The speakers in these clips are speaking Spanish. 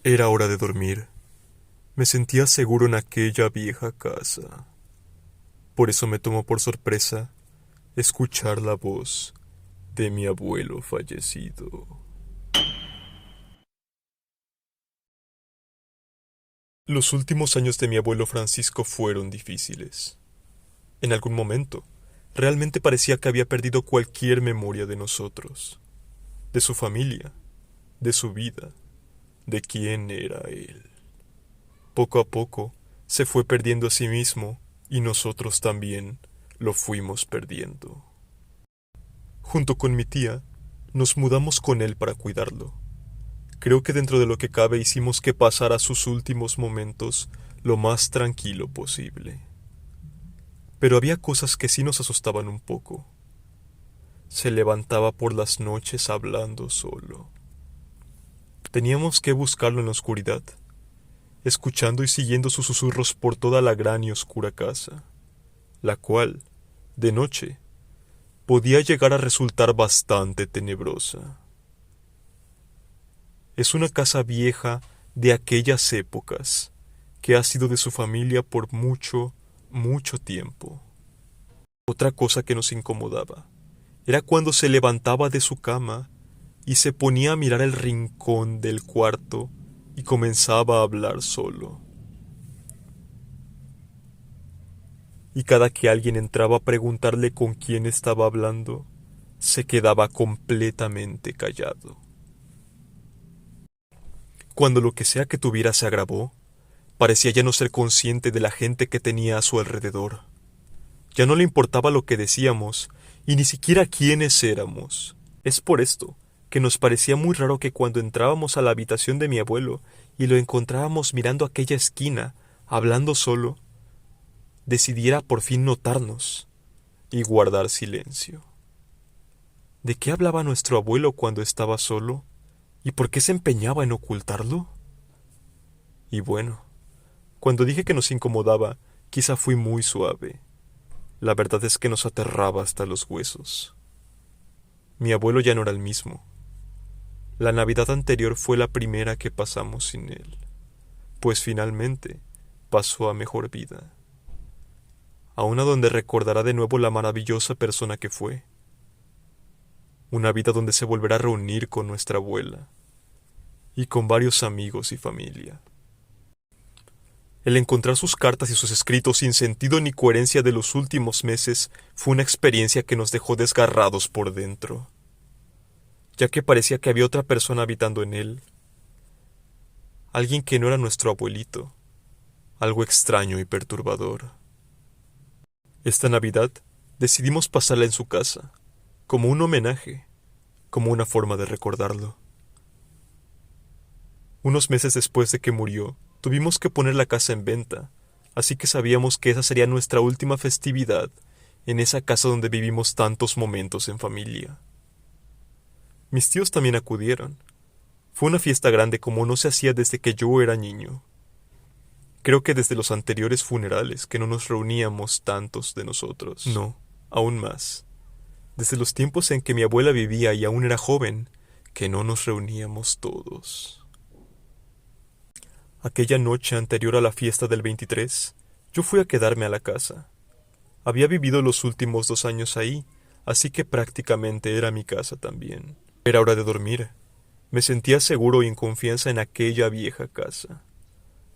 Era hora de dormir. Me sentía seguro en aquella vieja casa. Por eso me tomó por sorpresa escuchar la voz de mi abuelo fallecido. Los últimos años de mi abuelo Francisco fueron difíciles. En algún momento, realmente parecía que había perdido cualquier memoria de nosotros, de su familia, de su vida, de quién era él. Poco a poco, se fue perdiendo a sí mismo y nosotros también lo fuimos perdiendo. Junto con mi tía, nos mudamos con él para cuidarlo. Creo que dentro de lo que cabe hicimos que pasara sus últimos momentos lo más tranquilo posible. Pero había cosas que sí nos asustaban un poco. Se levantaba por las noches hablando solo. Teníamos que buscarlo en la oscuridad, escuchando y siguiendo sus susurros por toda la gran y oscura casa, la cual, de noche, podía llegar a resultar bastante tenebrosa. Es una casa vieja de aquellas épocas, que ha sido de su familia por mucho, mucho tiempo. Otra cosa que nos incomodaba era cuando se levantaba de su cama y se ponía a mirar el rincón del cuarto y comenzaba a hablar solo. Y cada que alguien entraba a preguntarle con quién estaba hablando, se quedaba completamente callado. Cuando lo que sea que tuviera se agravó, parecía ya no ser consciente de la gente que tenía a su alrededor. Ya no le importaba lo que decíamos, y ni siquiera quiénes éramos. Es por esto que nos parecía muy raro que cuando entrábamos a la habitación de mi abuelo y lo encontrábamos mirando aquella esquina, hablando solo, decidiera por fin notarnos y guardar silencio. ¿De qué hablaba nuestro abuelo cuando estaba solo? ¿Y por qué se empeñaba en ocultarlo? Y bueno, cuando dije que nos incomodaba, quizá fui muy suave. La verdad es que nos aterraba hasta los huesos. Mi abuelo ya no era el mismo. La Navidad anterior fue la primera que pasamos sin él, pues finalmente pasó a mejor vida, a una donde recordará de nuevo la maravillosa persona que fue, una vida donde se volverá a reunir con nuestra abuela y con varios amigos y familia. El encontrar sus cartas y sus escritos sin sentido ni coherencia de los últimos meses fue una experiencia que nos dejó desgarrados por dentro, ya que parecía que había otra persona habitando en él, alguien que no era nuestro abuelito, algo extraño y perturbador. Esta Navidad decidimos pasarla en su casa, como un homenaje, como una forma de recordarlo. Unos meses después de que murió, tuvimos que poner la casa en venta, así que sabíamos que esa sería nuestra última festividad en esa casa donde vivimos tantos momentos en familia. Mis tíos también acudieron. Fue una fiesta grande como no se hacía desde que yo era niño. Creo que desde los anteriores funerales que no nos reuníamos tantos de nosotros. No, aún más. Desde los tiempos en que mi abuela vivía y aún era joven, que no nos reuníamos todos. Aquella noche anterior a la fiesta del 23, yo fui a quedarme a la casa. Había vivido los últimos 2 años ahí, así que prácticamente era mi casa también. Era hora de dormir. Me sentía seguro y en confianza en aquella vieja casa.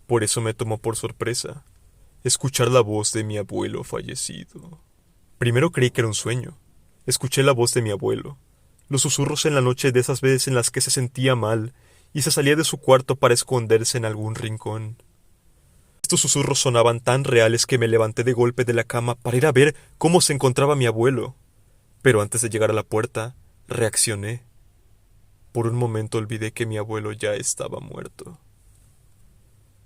Por eso me tomó por sorpresa escuchar la voz de mi abuelo fallecido. Primero creí que era un sueño. Escuché la voz de mi abuelo, los susurros en la noche de esas veces en las que se sentía mal y se salía de su cuarto para esconderse en algún rincón. Estos susurros sonaban tan reales que me levanté de golpe de la cama para ir a ver cómo se encontraba mi abuelo. Pero antes de llegar a la puerta, reaccioné. Por un momento olvidé que mi abuelo ya estaba muerto.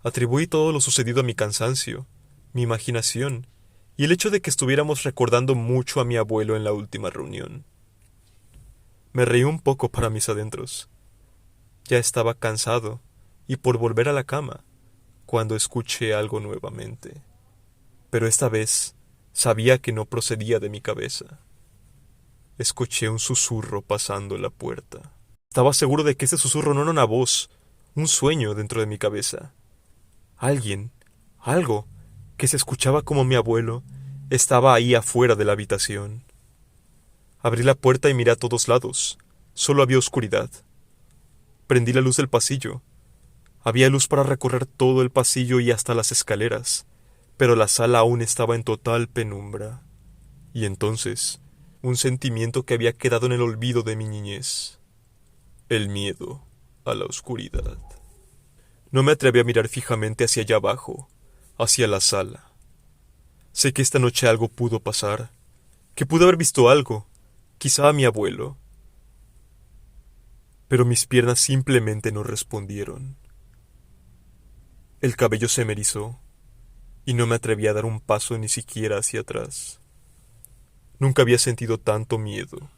Atribuí todo lo sucedido a mi cansancio, mi imaginación, y el hecho de que estuviéramos recordando mucho a mi abuelo en la última reunión. Me reí un poco para mis adentros. Ya estaba cansado, y por volver a la cama, cuando escuché algo nuevamente. Pero esta vez sabía que no procedía de mi cabeza. Escuché un susurro pasando la puerta. Estaba seguro de que ese susurro no era una voz, un sueño dentro de mi cabeza. Alguien, algo, que se escuchaba como mi abuelo, estaba ahí afuera de la habitación. Abrí la puerta y miré a todos lados. Solo había oscuridad. Prendí la luz del pasillo. Había luz para recorrer todo el pasillo y hasta las escaleras, pero la sala aún estaba en total penumbra. Y entonces, un sentimiento que había quedado en el olvido de mi niñez. El miedo a la oscuridad. No me atreví a mirar fijamente hacia allá abajo, hacia la sala. Sé que esta noche algo pudo pasar, que pude haber visto algo, quizá a mi abuelo. Pero mis piernas simplemente no respondieron. El cabello se me erizó, y no me atreví a dar un paso ni siquiera hacia atrás. Nunca había sentido tanto miedo.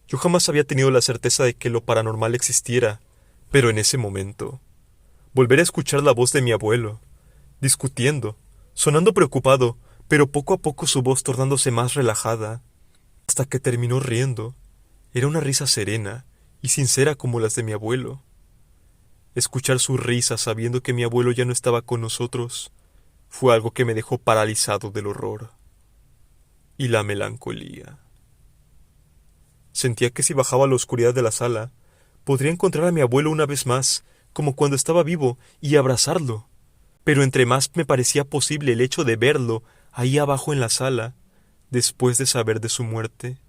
Yo jamás había tenido la certeza de que lo paranormal existiera, pero en ese momento, volver a escuchar la voz de mi abuelo, discutiendo, sonando preocupado, pero poco a poco su voz tornándose más relajada, hasta que terminó riendo. Era una risa serena y sincera como las de mi abuelo. Escuchar su risa sabiendo que mi abuelo ya no estaba con nosotros fue algo que me dejó paralizado del horror y la melancolía. Sentía que si bajaba a la oscuridad de la sala, podría encontrar a mi abuelo una vez más, como cuando estaba vivo, y abrazarlo. Pero entre más me parecía posible el hecho de verlo ahí abajo en la sala, después de saber de su muerte,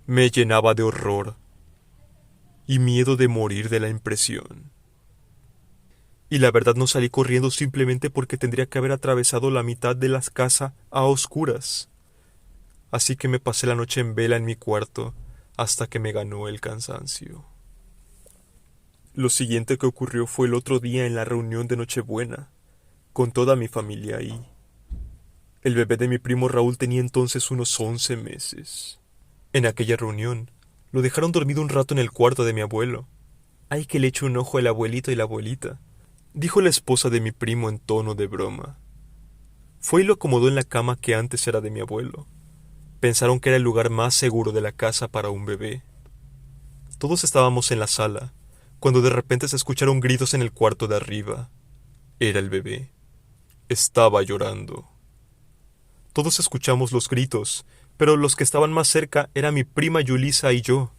me llenaba de horror y miedo de morir de la impresión. Y la verdad no salí corriendo simplemente porque tendría que haber atravesado la mitad de la casa a oscuras. Así que me pasé la noche en vela en mi cuarto hasta que me ganó el cansancio. Lo siguiente que ocurrió fue el otro día en la reunión de Nochebuena, con toda mi familia ahí. El bebé de mi primo Raúl tenía entonces unos 11 meses. En aquella reunión, lo dejaron dormido un rato en el cuarto de mi abuelo. «Ay, que le eche un ojo el abuelito y la abuelita», dijo la esposa de mi primo en tono de broma. Fue y lo acomodó en la cama que antes era de mi abuelo. Pensaron que era el lugar más seguro de la casa para un bebé. Todos estábamos en la sala, cuando de repente se escucharon gritos en el cuarto de arriba. Era el bebé. Estaba llorando. Todos escuchamos los gritos, pero los que estaban más cerca eran mi prima Yulisa y yo.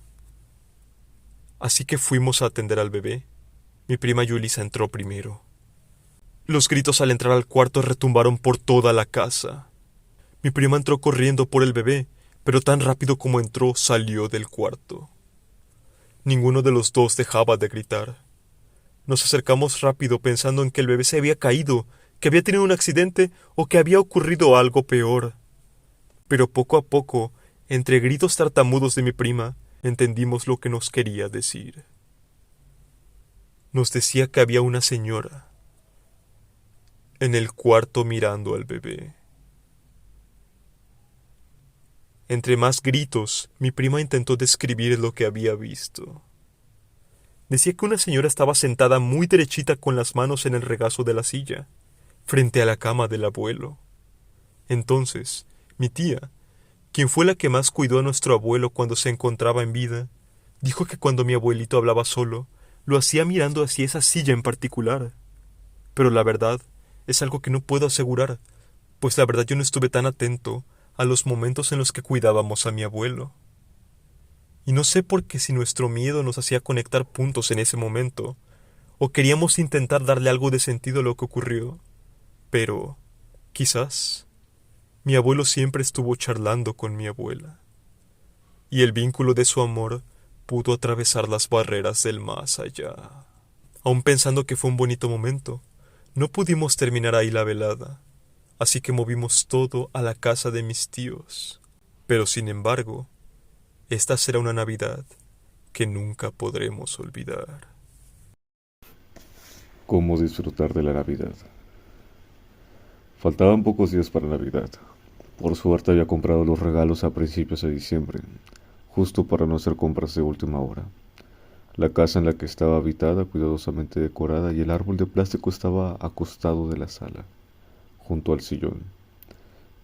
Así que fuimos a atender al bebé. Mi prima Yulisa entró primero. Los gritos al entrar al cuarto retumbaron por toda la casa. Mi prima entró corriendo por el bebé, pero tan rápido como entró salió del cuarto. Ninguno de los dos dejaba de gritar. Nos acercamos rápido pensando en que el bebé se había caído, que había tenido un accidente o que había ocurrido algo peor. Pero poco a poco, entre gritos tartamudos de mi prima, entendimos lo que nos quería decir. Nos decía que había una señora en el cuarto mirando al bebé. Entre más gritos, mi prima intentó describir lo que había visto. Decía que una señora estaba sentada muy derechita con las manos en el regazo de la silla, frente a la cama del abuelo. Entonces, mi tía, quien fue la que más cuidó a nuestro abuelo cuando se encontraba en vida, dijo que cuando mi abuelito hablaba solo, lo hacía mirando hacia esa silla en particular. Pero la verdad es algo que no puedo asegurar, pues la verdad yo no estuve tan atento a los momentos en los que cuidábamos a mi abuelo. Y no sé por qué si nuestro miedo nos hacía conectar puntos en ese momento, o queríamos intentar darle algo de sentido a lo que ocurrió, pero quizás mi abuelo siempre estuvo charlando con mi abuela, y el vínculo de su amor pudo atravesar las barreras del más allá. Aun pensando que fue un bonito momento, no pudimos terminar ahí la velada, así que movimos todo a la casa de mis tíos. Pero sin embargo, esta será una Navidad que nunca podremos olvidar. ¿Cómo disfrutar de la Navidad? Faltaban pocos días para Navidad. Por suerte había comprado los regalos a principios de diciembre, justo para no hacer compras de última hora. La casa en la que estaba habitada, cuidadosamente decorada, y el árbol de plástico estaba acostado de la sala, junto al sillón.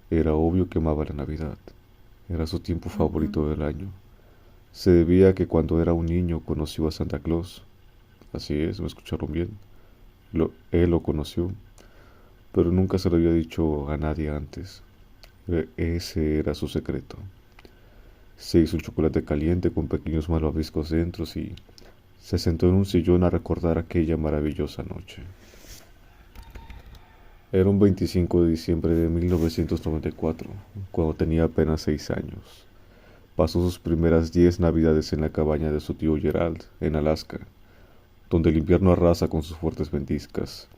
Era obvio que amaba la Navidad. Era su tiempo favorito del año. Se debía a que cuando era un niño conoció a Santa Claus. Así es, me escucharon bien. Él lo conoció, pero nunca se lo había dicho a nadie antes. Ese era su secreto. Se hizo un chocolate caliente con pequeños malvaviscos dentro y se sentó en un sillón a recordar aquella maravillosa noche. Era un 25 de diciembre de 1994, cuando tenía apenas 6 años. Pasó sus primeras 10 navidades en la cabaña de su tío Gerald, en Alaska, donde el invierno arrasa con sus fuertes ventiscas.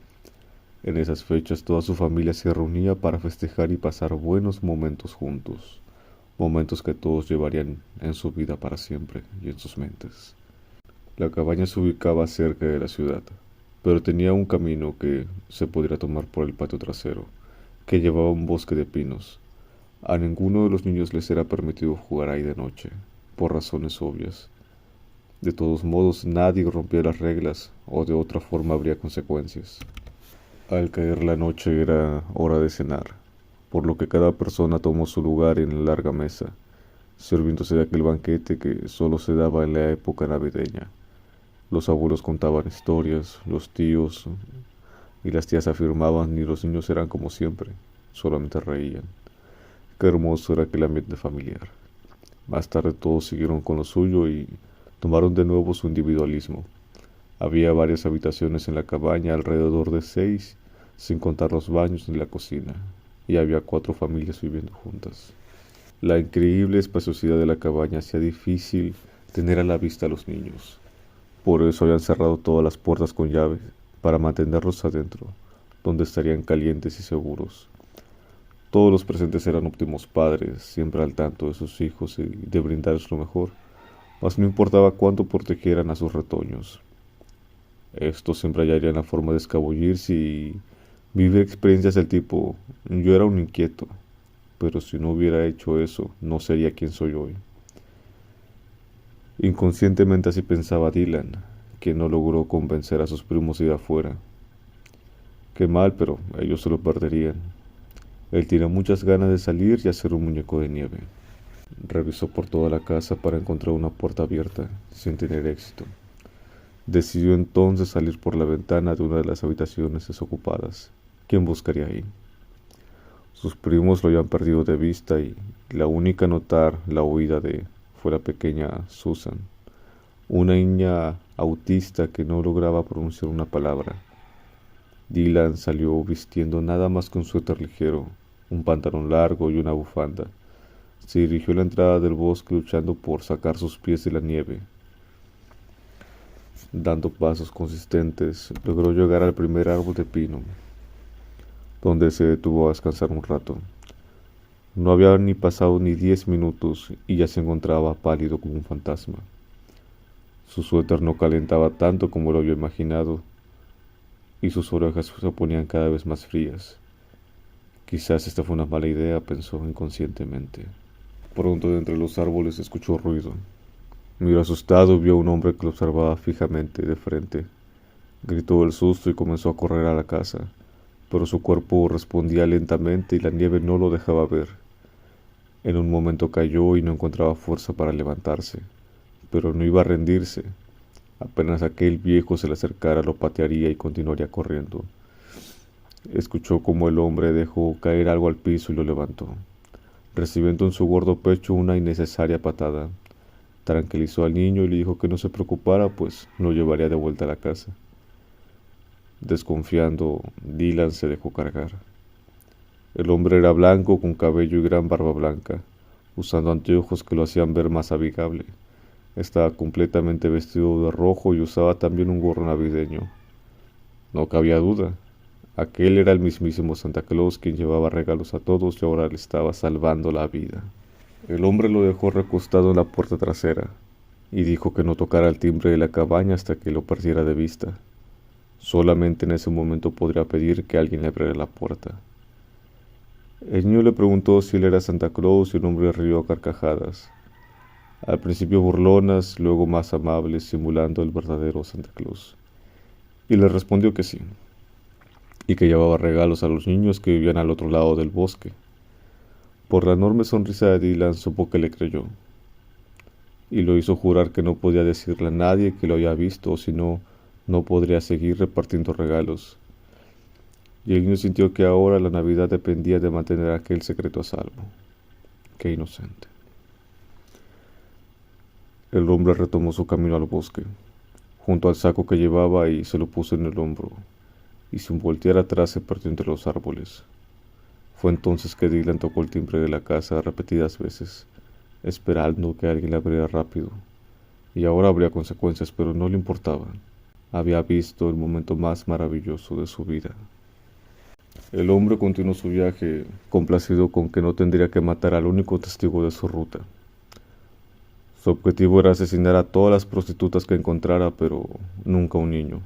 En esas fechas toda su familia se reunía para festejar y pasar buenos momentos juntos, momentos que todos llevarían en su vida para siempre y en sus mentes. La cabaña se ubicaba cerca de la ciudad, pero tenía un camino que se podría tomar por el patio trasero, que llevaba a un bosque de pinos. A ninguno de los niños les era permitido jugar ahí de noche, por razones obvias. De todos modos, nadie rompía las reglas, o de otra forma habría consecuencias. Al caer la noche era hora de cenar, por lo que cada persona tomó su lugar en la larga mesa, sirviéndose de aquel banquete que solo se daba en la época navideña. Los abuelos contaban historias, los tíos y las tías afirmaban y los niños eran como siempre, solamente reían. Qué hermoso era aquel ambiente familiar. Más tarde todos siguieron con lo suyo y tomaron de nuevo su individualismo. Había varias habitaciones en la cabaña, alrededor de 6, sin contar los baños ni la cocina, y había 4 familias viviendo juntas. La increíble espaciosidad de la cabaña hacía difícil tener a la vista a los niños. Por eso habían cerrado todas las puertas con llave, para mantenerlos adentro, donde estarían calientes y seguros. Todos los presentes eran óptimos padres, siempre al tanto de sus hijos y de brindarles lo mejor, mas no importaba cuánto protegieran a sus retoños. Estos siempre hallarían la forma de escabullirse y vivir experiencias del tipo: yo era un inquieto, pero si no hubiera hecho eso, no sería quien soy hoy. Inconscientemente así pensaba Dylan, quien no logró convencer a sus primos de afuera. Qué mal, pero ellos se lo perderían. Él tenía muchas ganas de salir y hacer un muñeco de nieve. Revisó por toda la casa para encontrar una puerta abierta, sin tener éxito. Decidió entonces salir por la ventana de una de las habitaciones desocupadas. ¿Quién buscaría ahí? Sus primos lo habían perdido de vista y la única a notar la huida fue la pequeña Susan, una niña autista que no lograba pronunciar una palabra. Dylan salió vistiendo nada más que un suéter ligero, un pantalón largo y una bufanda. Se dirigió a la entrada del bosque luchando por sacar sus pies de la nieve. Dando pasos consistentes, logró llegar al primer árbol de pino, donde se detuvo a descansar un rato. No había ni pasado ni 10 minutos y ya se encontraba pálido como un fantasma. Su suéter no calentaba tanto como lo había imaginado, y sus orejas se ponían cada vez más frías. Quizás esta fue una mala idea, pensó inconscientemente. Pronto de entre los árboles escuchó ruido. Miró asustado y vio a un hombre que lo observaba fijamente de frente. Gritó del susto y comenzó a correr a la casa, pero su cuerpo respondía lentamente y la nieve no lo dejaba ver. En un momento cayó y no encontraba fuerza para levantarse, pero no iba a rendirse. Apenas aquel viejo se le acercara, lo patearía y continuaría corriendo. Escuchó cómo el hombre dejó caer algo al piso y lo levantó, recibiendo en su gordo pecho una innecesaria patada. Tranquilizó al niño y le dijo que no se preocupara, pues lo llevaría de vuelta a la casa. Desconfiando, Dylan se dejó cargar. El hombre era blanco, con cabello y gran barba blanca, usando anteojos que lo hacían ver más amigable. Estaba completamente vestido de rojo y usaba también un gorro navideño. No cabía duda. Aquel era el mismísimo Santa Claus, quien llevaba regalos a todos y ahora le estaba salvando la vida. El hombre lo dejó recostado en la puerta trasera y dijo que no tocara el timbre de la cabaña hasta que lo perdiera de vista. Solamente en ese momento podría pedir que alguien le abriera la puerta. El niño le preguntó si él era Santa Claus y el hombre rió a carcajadas. Al principio burlonas, luego más amables, simulando el verdadero Santa Claus. Y le respondió que sí, y que llevaba regalos a los niños que vivían al otro lado del bosque. Por la enorme sonrisa de Dylan supo que le creyó, y lo hizo jurar que no podía decirle a nadie que lo había visto, o si no, no podría seguir repartiendo regalos, y el niño sintió que ahora la Navidad dependía de mantener aquel secreto a salvo. Qué inocente. El hombre retomó su camino al bosque, junto al saco que llevaba, y se lo puso en el hombro, y sin voltear atrás se perdió entre los árboles. Fue entonces que Dylan tocó el timbre de la casa repetidas veces, esperando que alguien le abriera rápido. Y ahora habría consecuencias, pero no le importaba. Había visto el momento más maravilloso de su vida. El hombre continuó su viaje, complacido con que no tendría que matar al único testigo de su ruta. Su objetivo era asesinar a todas las prostitutas que encontrara, pero nunca a un niño.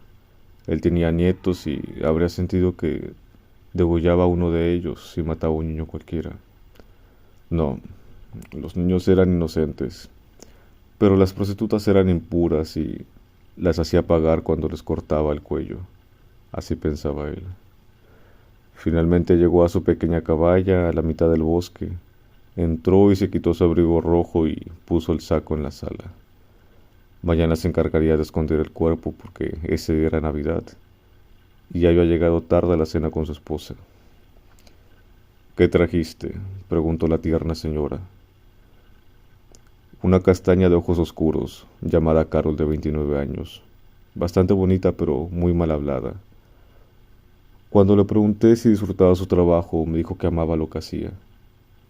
Él tenía nietos y habría sentido que degollaba a uno de ellos si mataba a un niño cualquiera. No, los niños eran inocentes, pero las prostitutas eran impuras y las hacía pagar cuando les cortaba el cuello. Así pensaba él. Finalmente llegó a su pequeña cabaña a la mitad del bosque. Entró y se quitó su abrigo rojo y puso el saco en la sala. Mañana se encargaría de esconder el cuerpo porque ese era Navidad, y ya había llegado tarde a la cena con su esposa. ¿Qué trajiste?, preguntó la tierna señora. Una castaña de ojos oscuros, llamada Carol, de 29 años, bastante bonita pero muy mal hablada. Cuando le pregunté si disfrutaba su trabajo, me dijo que amaba lo que hacía.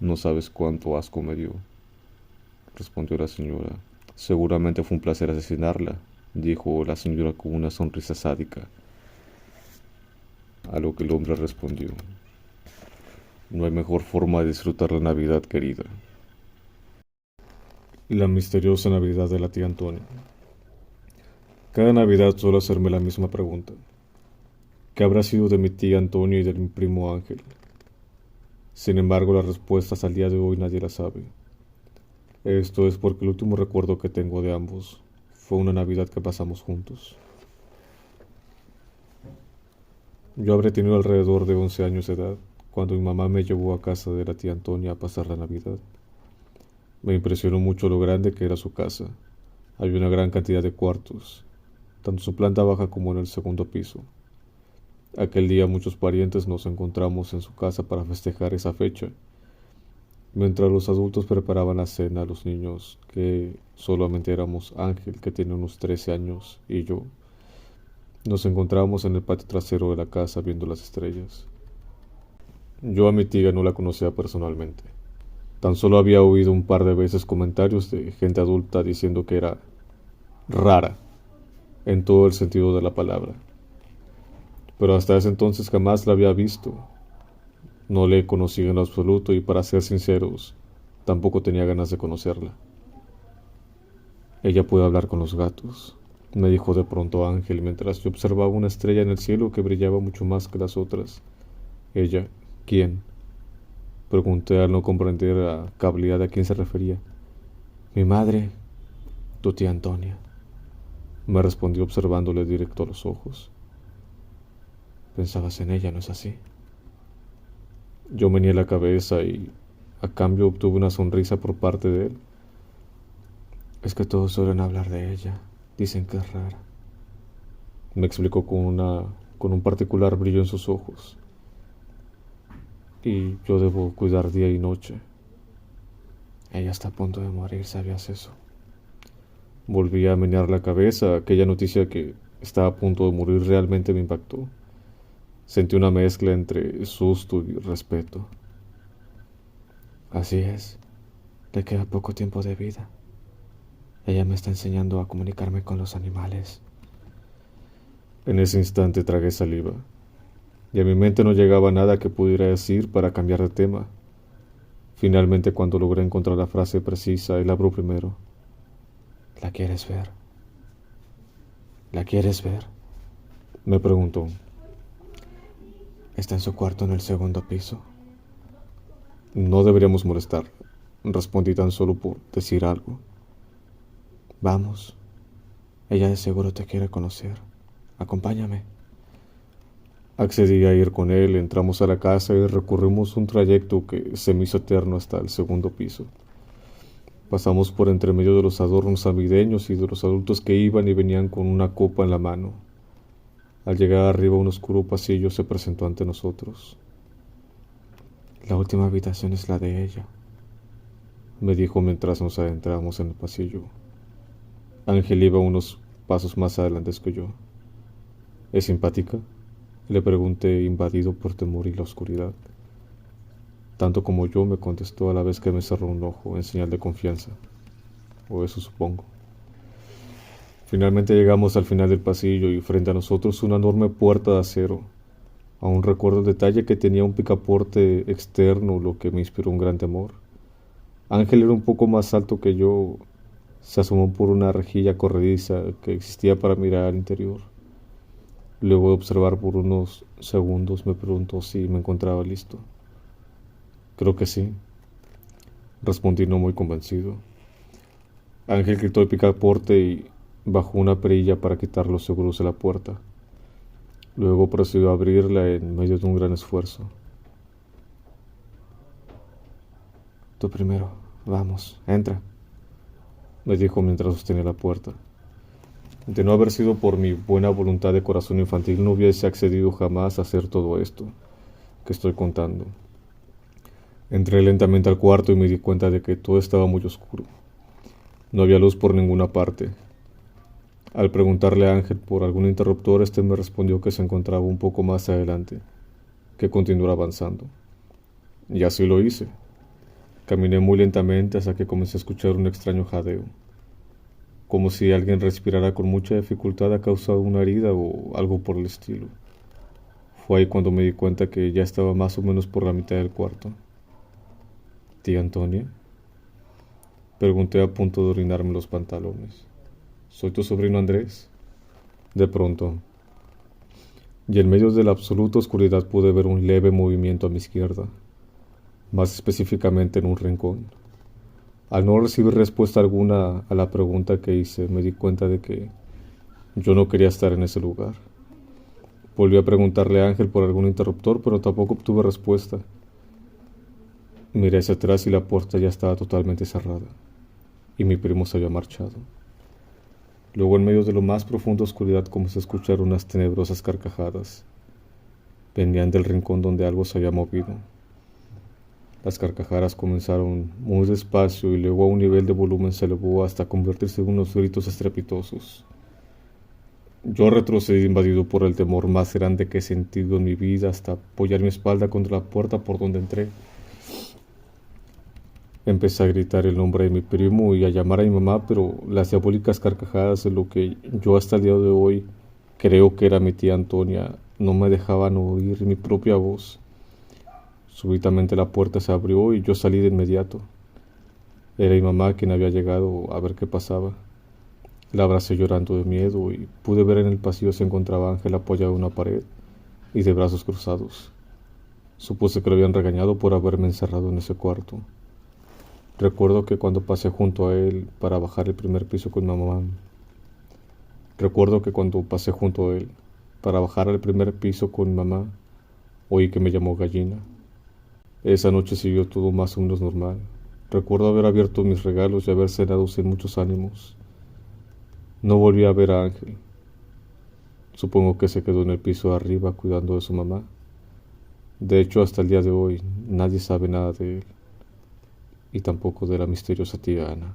No sabes cuánto asco me dio, respondió la señora. Seguramente fue un placer asesinarla, dijo la señora con una sonrisa sádica. A lo que el hombre respondió: no hay mejor forma de disfrutar la Navidad, querida. La misteriosa Navidad de la tía Antonia. Cada Navidad suelo hacerme la misma pregunta: ¿qué habrá sido de mi tía Antonia y de mi primo Ángel? Sin embargo, las respuestas al día de hoy nadie las sabe. Esto es porque el último recuerdo que tengo de ambos fue una Navidad que pasamos juntos. Yo habré tenido alrededor de 11 años de edad cuando mi mamá me llevó a casa de la tía Antonia a pasar la Navidad. Me impresionó mucho lo grande que era su casa. Había una gran cantidad de cuartos, tanto en su planta baja como en el segundo piso. Aquel día muchos parientes nos encontramos en su casa para festejar esa fecha. Mientras los adultos preparaban la cena, los niños, que solamente éramos Ángel, que tenía unos 13 años, y yo, nos encontrábamos en el patio trasero de la casa viendo las estrellas. Yo a mi tía no la conocía personalmente. Tan solo había oído un par de veces comentarios de gente adulta diciendo que era rara, en todo el sentido de la palabra. Pero hasta ese entonces jamás la había visto. No le conocí en lo absoluto y, para ser sinceros, tampoco tenía ganas de conocerla. Ella puede hablar con los gatos, me dijo de pronto Ángel mientras yo observaba una estrella en el cielo que brillaba mucho más que las otras. Ella, ¿quién?, pregunté al no comprender a cabalidad a quién se refería. Mi madre, tu tía Antonia, me respondió observándole directo a los ojos. Pensabas en ella, ¿no es así? Yo meneé la cabeza y a cambio obtuve una sonrisa por parte de él. Es que todos suelen hablar de ella, dicen que es rara, me explicó con un particular brillo en sus ojos. Y yo debo cuidar día y noche. Ella está a punto de morir, ¿sabías eso? Volví a menear la cabeza. Aquella noticia que estaba a punto de morir realmente me impactó. Sentí una mezcla entre susto y respeto. Así es, le queda poco tiempo de vida. Ella me está enseñando a comunicarme con los animales. En ese instante tragué saliva, y a mi mente no llegaba nada que pudiera decir para cambiar de tema. Finalmente, cuando logré encontrar la frase precisa, él habló primero. ¿La quieres ver? ¿La quieres ver?, me preguntó. Está en su cuarto en el segundo piso. No deberíamos molestar, respondí tan solo por decir algo. Vamos, ella de seguro te quiere conocer. Acompáñame. Accedí a ir con él, entramos a la casa y recorrimos un trayecto que se me hizo eterno hasta el segundo piso. Pasamos por entre medio de los adornos navideños y de los adultos que iban y venían con una copa en la mano. Al llegar arriba un oscuro pasillo se presentó ante nosotros. La última habitación es la de ella, me dijo mientras nos adentramos en el pasillo. Ángel iba unos pasos más adelante que yo. ¿Es simpática?, le pregunté, invadido por temor y la oscuridad. Tanto como yo, me contestó a la vez que me cerró un ojo en señal de confianza. O eso supongo. Finalmente llegamos al final del pasillo y frente a nosotros una enorme puerta de acero. Aún recuerdo el detalle que tenía un picaporte externo, lo que me inspiró un gran temor. Ángel era un poco más alto que yo. Se asomó por una rejilla corrediza que existía para mirar al interior. Luego de observar por unos segundos me preguntó si me encontraba listo. Creo que sí, respondí no muy convencido. Ángel quitó el picaporte y bajó una perilla para quitar los seguros de la puerta. Luego procedió a abrirla en medio de un gran esfuerzo. Tú primero, vamos, entra, me dijo mientras sostenía la puerta. De no haber sido por mi buena voluntad de corazón infantil, no hubiese accedido jamás a hacer todo esto que estoy contando. Entré lentamente al cuarto y me di cuenta de que todo estaba muy oscuro. No había luz por ninguna parte. Al preguntarle a Ángel por algún interruptor, este me respondió que se encontraba un poco más adelante, que continuara avanzando. Y así lo hice. Caminé muy lentamente hasta que comencé a escuchar un extraño jadeo, como si alguien respirara con mucha dificultad a causa de una herida o algo por el estilo. Fue ahí cuando me di cuenta que ya estaba más o menos por la mitad del cuarto. ¿Tía Antonia?, pregunté a punto de orinarme los pantalones. ¿Soy tu sobrino Andrés? De pronto, y en medio de la absoluta oscuridad, pude ver un leve movimiento a mi izquierda, más específicamente en un rincón. Al no recibir respuesta alguna a la pregunta que hice, me di cuenta de que yo no quería estar en ese lugar. Volví a preguntarle a Ángel por algún interruptor, pero tampoco obtuve respuesta. Miré hacia atrás y la puerta ya estaba totalmente cerrada, y mi primo se había marchado. Luego, en medio de lo más profunda oscuridad, comencé a escuchar unas tenebrosas carcajadas. Venían del rincón donde algo se había movido. Las carcajadas comenzaron muy despacio y luego a un nivel de volumen se elevó hasta convertirse en unos gritos estrepitosos. Yo retrocedí invadido por el temor más grande que he sentido en mi vida hasta apoyar mi espalda contra la puerta por donde entré. Empecé a gritar el nombre de mi primo y a llamar a mi mamá, pero las diabólicas carcajadas de lo que yo hasta el día de hoy creo que era mi tía Antonia no me dejaban oír mi propia voz. Súbitamente la puerta se abrió y yo salí de inmediato. Era mi mamá quien había llegado a ver qué pasaba. La abracé llorando de miedo y pude ver en el pasillo se encontraba Ángel apoyado en una pared y de brazos cruzados. Supuse que lo habían regañado por haberme encerrado en ese cuarto. Recuerdo que cuando pasé junto a él para bajar el primer piso con mamá, oí que me llamó gallina. Esa noche siguió todo más o menos normal. Recuerdo haber abierto mis regalos y haber cenado sin muchos ánimos. No volví a ver a Ángel. Supongo que se quedó en el piso de arriba cuidando de su mamá. De hecho, hasta el día de hoy nadie sabe nada de él, y tampoco de la misteriosa tía Ana.